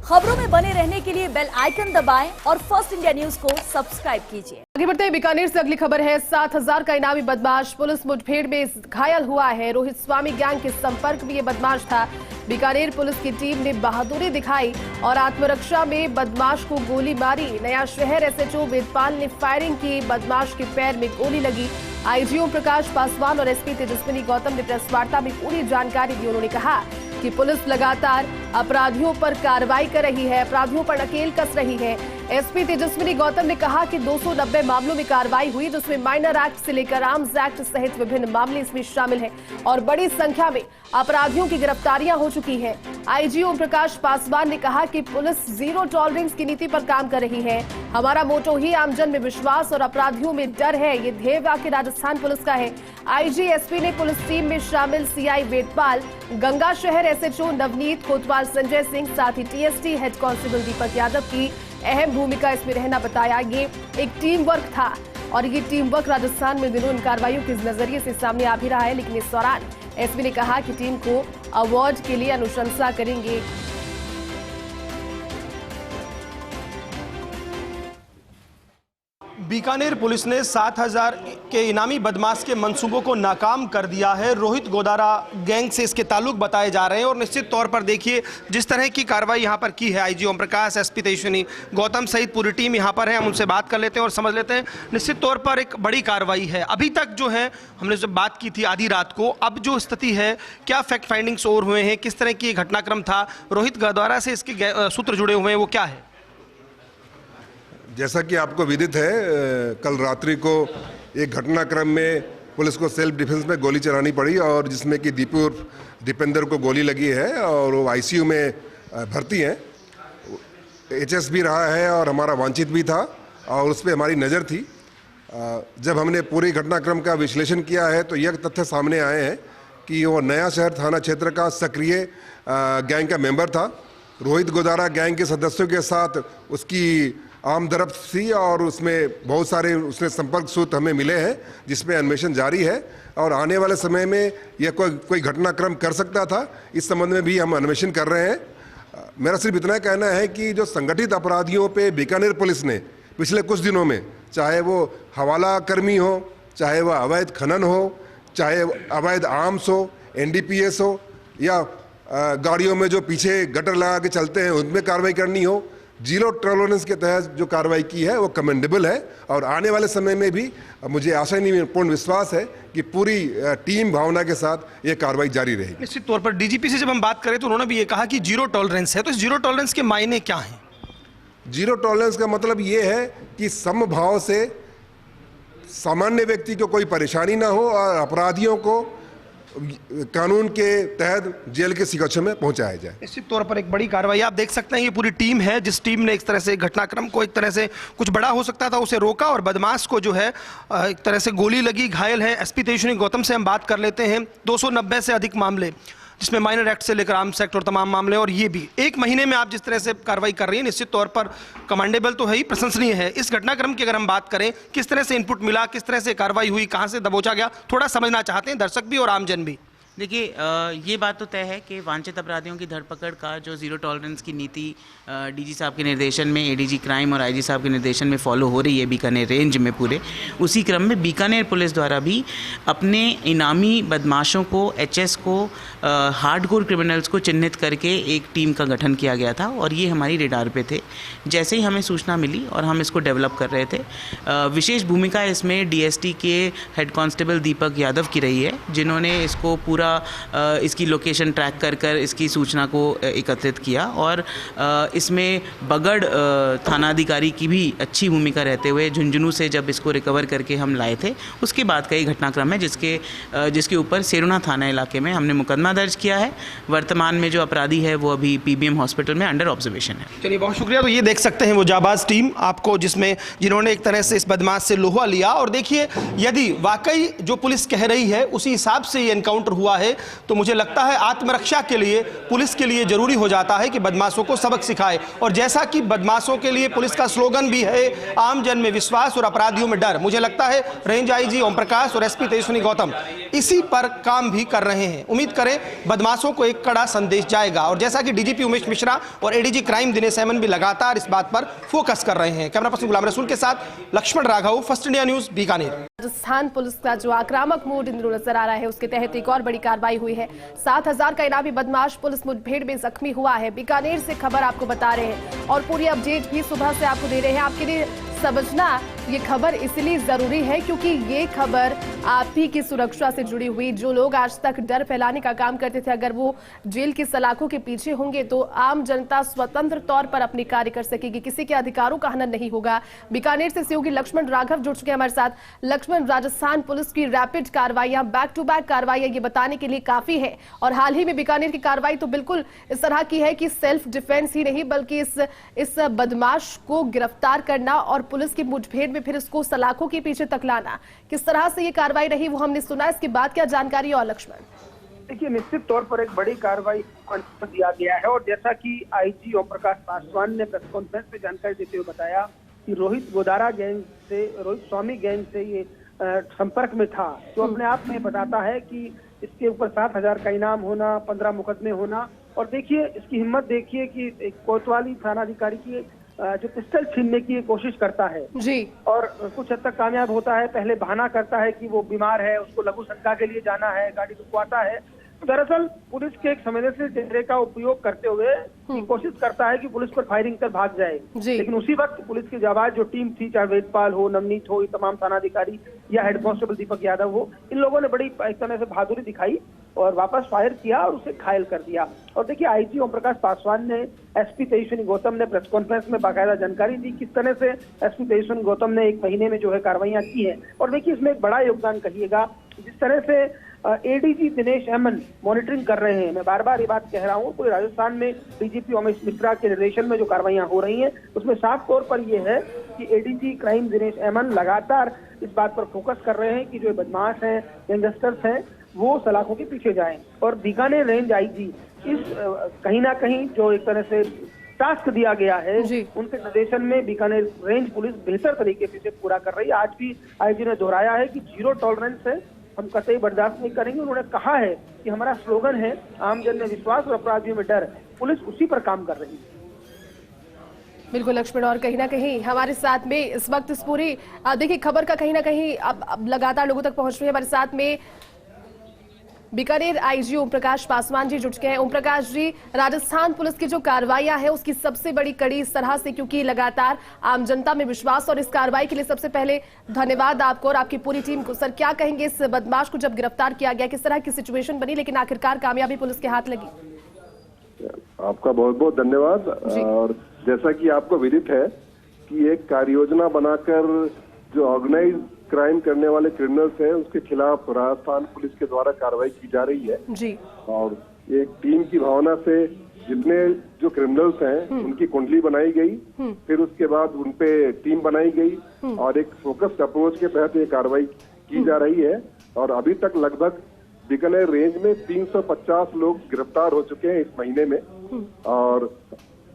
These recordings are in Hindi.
खबरों में बने रहने के लिए बेल आइकन दबाएं और फर्स्ट इंडिया न्यूज को सब्सक्राइब कीजिए। आगे बढ़ते हैं, बीकानेर से अगली खबर है। 7,000 का इनामी बदमाश पुलिस मुठभेड़ में घायल हुआ है। रोहित स्वामी गैंग के संपर्क में ये बदमाश था। बीकानेर पुलिस की टीम ने बहादुरी दिखाई और आत्मरक्षा में बदमाश को गोली मारी। नया शहर एसएचओ वेदपाल ने फायरिंग की, बदमाश के पैर में गोली लगी। आईजी ओम प्रकाश पासवान और एसपी तेजस्विनी गौतम ने प्रेस वार्ता में पूरी जानकारी दी। उन्होंने कहा कि पुलिस लगातार अपराधियों पर कार्रवाई कर रही है, अपराधियों पर नकेल कस रही है। एसपी तेजस्विनी गौतम ने कहा कि 290 मामलों में कार्रवाई हुई, जिसमें माइनर एक्ट से लेकर आर्म्स एक्ट सहित विभिन्न मामले इसमें शामिल हैं और बड़ी संख्या में अपराधियों की गिरफ्तारियां हो चुकी हैं। आईजी ओम प्रकाश पासवान ने कहा कि पुलिस जीरो टॉलरेंस की नीति पर काम कर रही है। हमारा मोटो ही आमजन में विश्वास और अपराधियों में डर है, ये ध्येय वाक्य राजस्थान पुलिस का है। आईजी एसपी ने पुलिस टीम में शामिल सीआई वेदपाल, गंगा शहर एसएचओ नवनीत कोतवाल, संजय सिंह, साथ ही TST head constable Deepak Yadav की अहम भूमिका इसमें रहना बताया। ये एक टीम वर्क था और ये टीम वर्क राजस्थान में दिनों इन कार्रवाइयों के नजरिए से सामने आ भी रहा है। लेकिन इस दौरान एसपी ने कहा कि टीम को अवार्ड के लिए अनुशंसा करेंगे। बीकानेर पुलिस ने 7,000 के इनामी बदमाश के मंसूबों को नाकाम कर दिया है। रोहित गोदारा गैंग से इसके ताल्लुक बताए जा रहे हैं और निश्चित तौर पर देखिए जिस तरह की कार्रवाई यहां पर की है। आईजी ओम प्रकाश, एसपी तेजस्विनी गौतम सहित पूरी टीम यहां पर है। हम उनसे बात कर लेते हैं और समझ लेते हैं। निश्चित तौर पर एक बड़ी कार्रवाई है। अभी तक जो है हमने जब बात की थी आधी रात को, अब जो स्थिति है, क्या फैक्ट फाइंडिंग्स और हुए हैं, किस तरह की घटनाक्रम था, रोहित गोदारा से इसके सूत्र जुड़े हुए हैं, वो क्या है? जैसा कि आपको विदित है, कल रात्रि को एक घटनाक्रम में पुलिस को सेल्फ डिफेंस में गोली चलानी पड़ी और जिसमें कि दीपू उर्फ दीपेंद्र को गोली लगी है और वो आईसीयू में भर्ती हैं। एचएस भी रहा है और हमारा वांछित भी था और उस पर हमारी नज़र थी। जब हमने पूरी घटनाक्रम का विश्लेषण किया है तो यह तथ्य सामने आए हैं कि वो नया शहर थाना क्षेत्र का सक्रिय गैंग का मेंबर था। रोहित गोदारा गैंग के सदस्यों के साथ उसकी आम दरफ्त थी और उसमें बहुत सारे उसने संपर्क सूत्र हमें मिले हैं, जिसमें अन्वेषण जारी है और आने वाले समय में यह कोई घटनाक्रम कर सकता था। इस संबंध में भी हम अन्वेषण कर रहे हैं। मेरा सिर्फ इतना कहना है कि जो संगठित अपराधियों पे बीकानेर पुलिस ने पिछले कुछ दिनों में, चाहे वो हवाला कर्मी हो, चाहे वह अवैध खनन हो, चाहे अवैध आर्म्स हो, एनडीपीएस हो या गाड़ियों में जो पीछे गटर लगा के चलते हैं उनमें कार्रवाई करनी हो, जीरो टॉलरेंस के तहत जो कार्रवाई की है वो कमेंडेबल है। और आने वाले समय में भी मुझे आशा नहीं, पूर्ण विश्वास है कि पूरी टीम भावना के साथ ये कार्रवाई जारी रहेगी। निश्चित तौर पर डीजीपी से जब हम बात करें तो उन्होंने भी ये कहा कि जीरो टॉलरेंस है, तो इस जीरो टॉलरेंस के मायने क्या हैं? जीरो टॉलरेंस का मतलब ये है कि समभाव से सामान्य व्यक्ति को कोई परेशानी ना हो और अपराधियों को कानून के तहत जेल के शिकंजे में पहुंचाया जाए। निश्चित तौर पर एक बड़ी कार्रवाई आप देख सकते हैं। ये पूरी टीम है जिस टीम ने एक तरह से घटनाक्रम को, एक तरह से कुछ बड़ा हो सकता था उसे रोका और बदमाश को जो है एक तरह से गोली लगी, घायल है। एसपी तेजस्विनी गौतम से हम बात कर लेते हैं। 290 से अधिक मामले, जिसमें माइनर एक्ट से लेकर आर्म्स एक्ट और तमाम मामले, और ये भी एक महीने में आप जिस तरह से कार्रवाई कर रही है, निश्चित तौर पर कमांडेबल तो है ही, प्रशंसनीय है। इस घटनाक्रम की अगर हम बात करें, किस तरह से इनपुट मिला, किस तरह से कार्रवाई हुई, कहां से दबोचा गया, थोड़ा समझना चाहते हैं दर्शक भी और आमजन भी। देखिए, ये बात तो तय है कि वांछित अपराधियों की धरपकड़ का जो जीरो टॉलरेंस की नीति डीजी साहब के निर्देशन में, एडीजी क्राइम और आईजी साहब के निर्देशन में फॉलो हो रही है बीकानेर रेंज में पूरे, उसी क्रम में बीकानेर पुलिस द्वारा भी अपने इनामी बदमाशों को, एचएस को, हार्डकोर क्रिमिनल्स को चिन्हित करके एक टीम का गठन किया गया था और ये हमारी रेडार पे थे। जैसे ही हमें सूचना मिली और हम इसको डेवलप कर रहे थे, विशेष भूमिका इसमें डीएसटी के हेड कांस्टेबल दीपक यादव की रही है, जिन्होंने इसको पूरा इसकी लोकेशन ट्रैक कर इसकी सूचना को एकत्रित किया और इसमें बगड़ थानाधिकारी की भी अच्छी भूमिका रहते हुए झुंझुनू से जब इसको रिकवर करके हम लाए थे, उसके बाद का ये घटनाक्रम है जिसके ऊपर सेरुना थाना इलाके में हमने मुकदमा दर्ज किया है। वर्तमान में जो अपराधी है वो अभी पीबीएम हॉस्पिटल में अंडर ऑब्जर्वेशन है। चलिए, बहुत शुक्रिया। तो ये देख सकते हैं वो जाबाज टीम आपको, जिन्होंने एक तरह से इस बदमाश से लोहा लिया। और देखिए, यदि वाकई जो पुलिस कह रही है उसी हिसाब से ये एनकाउंटर हुआ हुआ है तो मुझे लगता है आत्मरक्षा के लिए पुलिस के लिए जरूरी हो जाता है कि बदमाशों को सबक सिखाए। और जैसा कि बदमाशों के लिए पुलिस का स्लोगन भी है आम जन में विश्वास और अपराधियों में डर, मुझे लगता है रेंज आईजी ओम प्रकाश और एसपी तेजस्विनी गौतम इसी पर काम भी कर रहे हैं। उम्मीद करें बदमाशों को एक कड़ा संदेश जाएगा। और जैसा कि डीजीपी उमेश मिश्रा और एडीजी क्राइम दिनेश हेमन भी लगातार इस बात पर फोकस कर रहे हैं। कैमरा पर्सन गुलाम रसूल के साथ Laxman Raghav, first India news, Bikaner. Rajasthan police का जो आक्रामक मूड इन दिनों नजर आ रहा है उसके तहत एक और बड़ी कार्रवाई हुई है। 7,000 का इनामी बदमाश पुलिस मुठभेड़ में जख्मी हुआ है। बीकानेर से खबर आपको बता रहे हैं और पूरी अपडेट भी सुबह से आपको दे रहे हैं। आपके लिए समझना ये खबर इसलिए जरूरी है क्योंकि ये खबर आप ही की सुरक्षा से जुड़ी हुई। जो लोग आज तक डर फैलाने का काम करते थे, अगर वो जेल की सलाखों के पीछे होंगे तो आम जनता स्वतंत्र तौर पर अपने कार्य कर सकेगी, किसी के अधिकारों का हनन नहीं होगा। बीकानेर से सहयोगी लक्ष्मण राघव जुड़ चुके हैं हमारे साथ। लक्ष्मण, राजस्थान पुलिस की रैपिड कार्रवाइयां, बैक टू बैक कार्रवाइयां, ये बताने के लिए काफी है। और हाल ही में बीकानेर की कार्रवाई तो बिल्कुल इस तरह की है कि सेल्फ डिफेंस ही नहीं बल्कि इस बदमाश को गिरफ्तार करना और पुलिस की मुठभेड़ में फिर इसको सलाखों के पीछे तक लाना। किस तरह से ये कार्रवाई रही वो हमने सुना, इसके बाद क्या जानकारी और लक्ष्मण? देखिए, निश्चित तौर पर एक बड़ी कार्रवाई दिया गया है और जैसा कि आईजी ओम प्रकाश पासवान ने प्रेस कॉन्फ्रेंस में जानकारी देते हुए बताया कि रोहित स्वामी गैंग से ये संपर्क में था, जो अपने आप में बताता है कि इसके ऊपर 7,000 का इनाम होना, 15 मुकदमे होना। और देखिए इसकी हिम्मत देखिए कि एक कोतवाली थानाधिकारी की जो पिस्टल छीनने की कोशिश करता है जी, और कुछ हद तक कामयाब होता है। पहले बहाना करता है कि वो बीमार है, उसको लघु शंका के लिए जाना है, गाड़ी रुकवाता है। दरअसल पुलिस के एक संवेदनशील चेहरे का उपयोग करते हुए कोशिश करता है कि पुलिस पर फायरिंग कर भाग जाए। लेकिन उसी वक्त पुलिस की जाबाज जो टीम थी, चाहे वेदपाल हो, नवनीत हो, ये तमाम थानाधिकारी या हेड कांस्टेबल दीपक यादव हो, इन लोगों ने बड़ी एक तरह से बहादुरी दिखाई और वापस फायर किया और उसे घायल कर दिया। और देखिए आईजी ओम प्रकाश पासवान ने एसपी तेजस्विनी गौतम ने प्रेस कॉन्फ्रेंस में बाकायदा जानकारी दी किस तरह से एसपी तेजस्विनी गौतम ने एक महीने में जो है कार्रवाइयां की है। और देखिए इसमें एक बड़ा योगदान कहिएगा जिस तरह से एडीजी दिनेश हेमन मॉनिटरिंग कर रहे हैं। मैं बार बार ये बात कह रहा हूँ, पूरे राजस्थान में डीजीपी उमेश मिश्रा के निर्देशन में जो कार्रवाइयां हो रही हैं उसमें साफ तौर पर यह है कि एडीजी क्राइम दिनेश हेमन लगातार इस बात पर फोकस कर रहे हैं कि जो बदमाश हैं, गैंगस्टर्स हैं, वो सलाखों के पीछे जाएं। और बीकानेर रेंज आईजी इस कहीं ना कहीं जो एक तरह से टास्क दिया गया है उनके निर्देशन में बीकानेर रेंज पुलिस बेहतर तरीके से पूरा कर रही है। आज भी आईजी ने दोहराया है कि 0 टॉलरेंस है, हम कतई बर्दाश्त नहीं करेंगे। उन्होंने कहा है कि हमारा स्लोगन है आम जन में विश्वास और अपराधियों में डर, पुलिस उसी पर काम कर रही है। बिल्कुल लक्ष्मण, और कहीं ना कहीं हमारे साथ में इस वक्त इस पूरी देखिए खबर का कहीं ना कहीं अब लगातार लोगों तक पहुंच रही है। हमारे साथ में बीकानेर आईजी ओम प्रकाश पासवान जी जुड़ चुके हैं। ओम प्रकाश जी, राजस्थान पुलिस की जो कार्रवाइयां है उसकी सबसे बड़ी कड़ी इस तरह से क्योंकि लगातार आम जनता में विश्वास, और इस कार्रवाई के लिए सबसे पहले धन्यवाद आपको और आपकी पूरी टीम को। सर, क्या कहेंगे इस बदमाश को जब गिरफ्तार किया गया, किस तरह की सिचुएशन बनी लेकिन आखिरकार कामयाबी पुलिस के हाथ लगी? आपका बहुत बहुत धन्यवाद। और जैसा कि आपको विदित है कि एक कार्य योजना बनाकर जो ऑर्गेनाइज क्राइम करने वाले क्रिमिनल्स हैं उसके खिलाफ राजस्थान पुलिस के द्वारा कार्रवाई की जा रही है जी। और एक टीम की भावना से जितने जो क्रिमिनल्स हैं उनकी कुंडली बनाई गई, फिर उसके बाद उनपे टीम बनाई गई और एक फोकस्ड अप्रोच के तहत ये कार्रवाई की जा रही है। और अभी तक लगभग बीकानेर रेंज में 350 लोग गिरफ्तार हो चुके हैं इस महीने में। और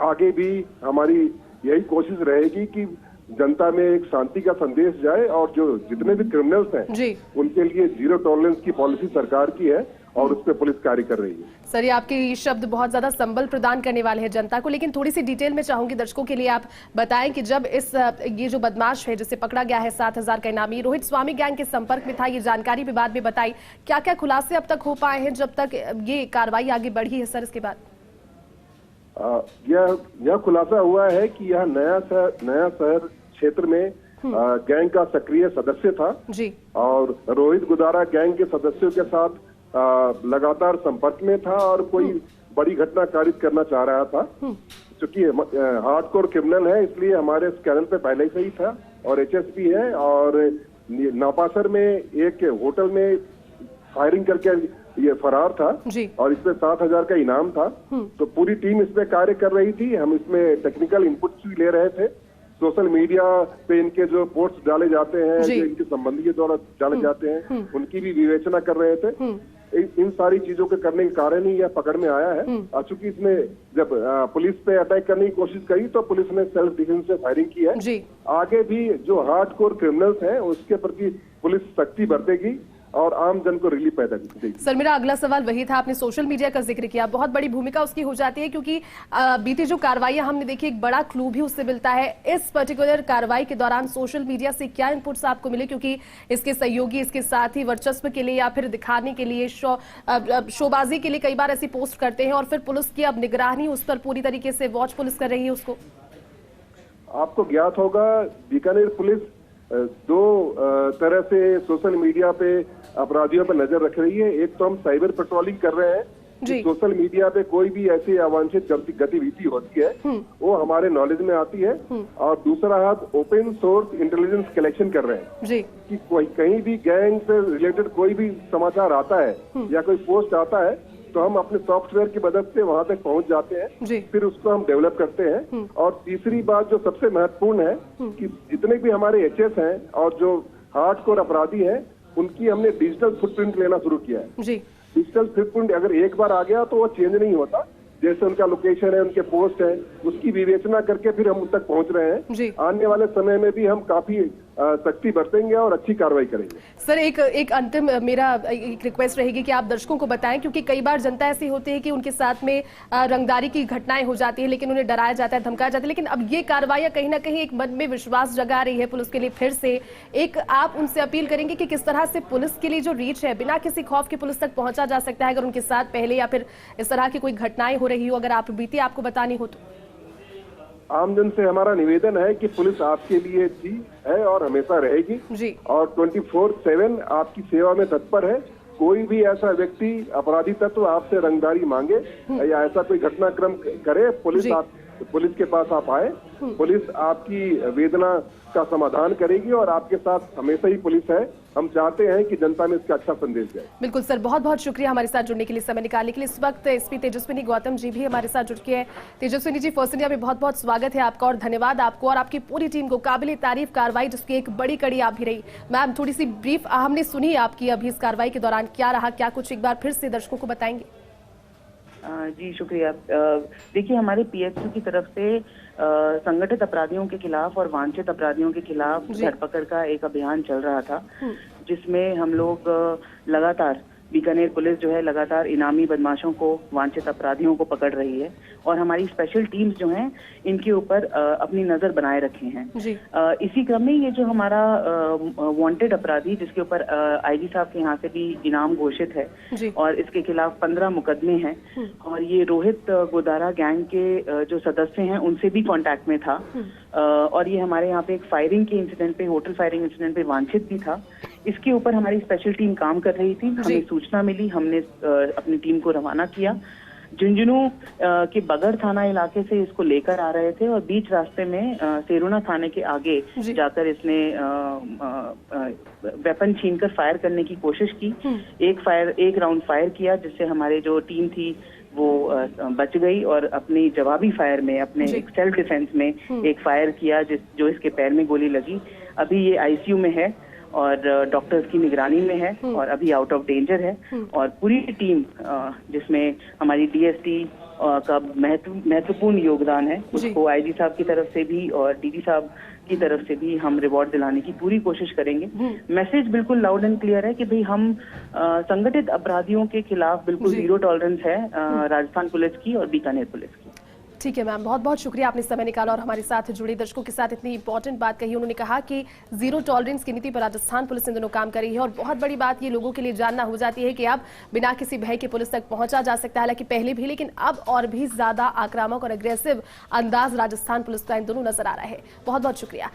आगे भी हमारी यही कोशिश रहेगी कि जनता में एक शांति का संदेश जाए और जो जितने भी क्रिमिनल्स हैं उनके लिए 0 टॉलरेंस की पॉलिसी सरकार की है और उस पर पुलिस कार्य कर रही है। सर, ये आपके शब्द बहुत ज्यादा संबल प्रदान करने वाले हैं जनता को, लेकिन थोड़ी सी डिटेल में चाहूंगी दर्शकों के लिए आप बताएं कि जब ये जो बदमाश है जिसे पकड़ा गया है 7,000 का इनामी, रोहित स्वामी गैंग के संपर्क में था, ये जानकारी भी बाद में बताई, क्या क्या खुलासे अब तक हो पाए हैं जब तक ये कार्रवाई आगे बढ़ी है? सर, इसके बाद यह खुलासा हुआ है कि यह नया शहर क्षेत्र में गैंग का सक्रिय सदस्य था जी। और रोहित गुदारा गैंग के सदस्यों के साथ लगातार संपर्क में था और कोई बड़ी घटना कारित करना चाह रहा था। क्योंकि हार्डकोर क्रिमिनल है इसलिए हमारे स्कैनल पे पहले से ही था और एचएसपी है। और नापासर में एक होटल में फायरिंग करके ये फरार था और इसमें 7,000 का इनाम था। तो पूरी टीम इसमें कार्य कर रही थी। हम इसमें टेक्निकल इनपुट्स भी ले रहे थे। सोशल मीडिया पे इनके जो पोस्ट डाले जाते हैं, जो इनके संबंधी के द्वारा डाले जाते हैं, उनकी भी विवेचना कर रहे थे। इन सारी चीजों के करने के कारण ही यह पकड़ में आया है। चूंकि इसने जब पुलिस पे अटैक करने की कोशिश करी तो पुलिस ने सेल्फ डिफेंस से फायरिंग की है। जी। आगे भी जो हार्डकोर क्रिमिनल्स हैं उसके प्रति पुलिस सख्ती बरतेगी और आम जन को रिलीफ पैदा करेगी। सर, मेरा अगला सवाल वही था। आपने सोशल मीडिया का जिक्र किया, बहुत बड़ी भूमिका उसकी हो जाती है क्योंकि बीती जो कार्रवाई हमने देखी एक बड़ा क्लू भी उससे मिलता है। इस पर्टिकुलर कार्रवाई के दौरान सोशल मीडिया से क्या इनपुट्स आपको मिले, क्योंकि इसके सहयोगी इसके साथ ही वर्चस्व के लिए या फिर दिखाने के लिए शोबाजी के लिए कई बार ऐसी पोस्ट करते हैं और फिर पुलिस की अब निगरानी उस पर पूरी तरीके से वॉच पुलिस कर रही है उसको। आपको ज्ञात होगा बीकानेर पुलिस दो तरह से सोशल मीडिया पे अपराधियों पर नजर रख रही है। एक तो हम साइबर पेट्रोलिंग कर रहे हैं कि सोशल मीडिया पे कोई भी ऐसी अवांछित गतिविधि होती है वो हमारे नॉलेज में आती है, और दूसरा हाथ ओपन सोर्स इंटेलिजेंस कलेक्शन कर रहे हैं जी। कि कोई कहीं भी गैंग से रिलेटेड कोई भी समाचार आता है या कोई पोस्ट आता है तो हम अपने सॉफ्टवेयर की मदद से वहां तक पहुंच जाते हैं, फिर उसको हम डेवलप करते हैं। और तीसरी बात जो सबसे महत्वपूर्ण है कि जितने भी हमारे एचएस हैं और जो हार्डकोर अपराधी हैं उनकी हमने डिजिटल फुटप्रिंट लेना शुरू किया है। डिजिटल फुटप्रिंट अगर एक बार आ गया तो वो चेंज नहीं होता। जैसे उनका लोकेशन है, उनके पोस्ट है, उसकी विवेचना करके फिर हम उन तक पहुंच रहे हैं। आने वाले समय में भी हम काफी सख्ती बरतेंगे और अच्छी कार्रवाई करेंगे। सर, एक अंतिम मेरा एक रिक्वेस्ट रहेगी कि आप दर्शकों को बताएं, क्योंकि कई बार जनता ऐसी होती है कि उनके साथ में रंगदारी की घटनाएं हो जाती है लेकिन उन्हें डराया जाता है, धमकाया जाता है, लेकिन अब ये कार्रवाई कहीं ना कहीं एक मन में विश्वास जगा रही है पुलिस के लिए। फिर से एक आप उनसे अपील करेंगे कि किस तरह से पुलिस के लिए जो रीच है बिना किसी खौफ के पुलिस तक पहुंचा जा सकता है अगर उनके साथ पहले या फिर इस तरह की कोई घटनाएं हो रही हो, अगर आप बीती आपको बतानी हो तो। आमजन से हमारा निवेदन है कि पुलिस आपके लिए थी, है और हमेशा रहेगी जी। और 24/7 आपकी सेवा में तत्पर है। कोई भी ऐसा व्यक्ति अपराधी तत्व आपसे रंगदारी मांगे या ऐसा कोई घटनाक्रम करे, पुलिस के पास आप आए, पुलिस आपकी वेदना का समाधान करेगी और आपके साथ हमेशा ही पुलिस है। हम चाहते हैं कि जनता में इसका अच्छा संदेश जाए। बिल्कुल सर, बहुत बहुत शुक्रिया हमारे साथ जुड़ने के लिए, समय निकालने के लिए। इस वक्त एसपी तेजस्विनी गौतम जी भी हमारे साथ जुड़ के हैं। तेजस्विनी जी, फर्स्ट इंडिया में बहुत बहुत स्वागत है आपका और धन्यवाद आपको और आपकी पूरी टीम को। काबिल तारीफ कार्रवाई जिसकी एक बड़ी कड़ी आप भी रही। मैम, थोड़ी सी ब्रीफ हमने सुनी आपकी अभी इस कार्रवाई के दौरान, क्या रहा, क्या कुछ एक बार फिर से दर्शकों को बताएंगे? जी शुक्रिया। देखिए, हमारे पीएसयू की तरफ से संगठित अपराधियों के खिलाफ और वांछित अपराधियों के खिलाफ धरपकड़ का एक अभियान चल रहा था, जिसमें हम लोग लगातार बीकानेर पुलिस जो है लगातार इनामी बदमाशों को, वांछित अपराधियों को पकड़ रही है और हमारी स्पेशल टीम्स जो हैं इनके ऊपर अपनी नजर बनाए रखे हैं। इसी क्रम में ये जो हमारा वांटेड अपराधी जिसके ऊपर आईजी साहब के यहाँ से भी इनाम घोषित है और इसके खिलाफ 15 मुकदमे हैं और ये रोहित गोदारा गैंग के जो सदस्य हैं उनसे भी कांटेक्ट में था और ये हमारे यहाँ पे एक फायरिंग के इंसिडेंट पे, होटल फायरिंग इंसिडेंट पे वांछित भी था। इसके ऊपर हमारी स्पेशल टीम काम कर रही थी। हमें सूचना मिली, हमने अपनी टीम को रवाना किया। झुंझुनू के बगड़ थाना इलाके से इसको लेकर आ रहे थे और बीच रास्ते में सेरुना थाने के आगे जाकर इसने वेपन छीनकर फायर करने की कोशिश की। एक राउंड फायर किया जिससे हमारे जो टीम थी वो बच गई और अपनी जवाबी फायर में, अपने एक सेल्फ डिफेंस में एक फायर किया जो इसके पैर में गोली लगी। अभी ये आईसीयू में है और डॉक्टर्स की निगरानी में है और अभी आउट ऑफ डेंजर है और पूरी टीम जिसमें हमारी डीएसटी का महत्वपूर्ण योगदान है, उसको आईजी साहब की तरफ से भी और डीजी साहब की तरफ से भी हम रिवॉर्ड दिलाने की पूरी कोशिश करेंगे। मैसेज बिल्कुल लाउड एंड क्लियर है कि भाई हम संगठित अपराधियों के खिलाफ बिल्कुल जीरो टॉलरेंस है राजस्थान पुलिस की और बीकानेर पुलिस की। ठीक है मैम, बहुत बहुत शुक्रिया आपने समय निकाला और हमारे साथ जुड़े दर्शकों के साथ इतनी इंपॉर्टेंट बात कही। उन्होंने कहा कि जीरो टॉलरेंस की नीति पर राजस्थान पुलिस इन दिनों काम कर रही है और बहुत बड़ी बात ये लोगों के लिए जानना हो जाती है कि अब बिना किसी भय के पुलिस तक पहुंचा जा सकता है। हालांकि पहले भी, लेकिन अब और भी ज्यादा आक्रामक और अग्रेसिव अंदाज राजस्थान पुलिस का इन दोनों नजर आ रहा है। बहुत बहुत शुक्रिया।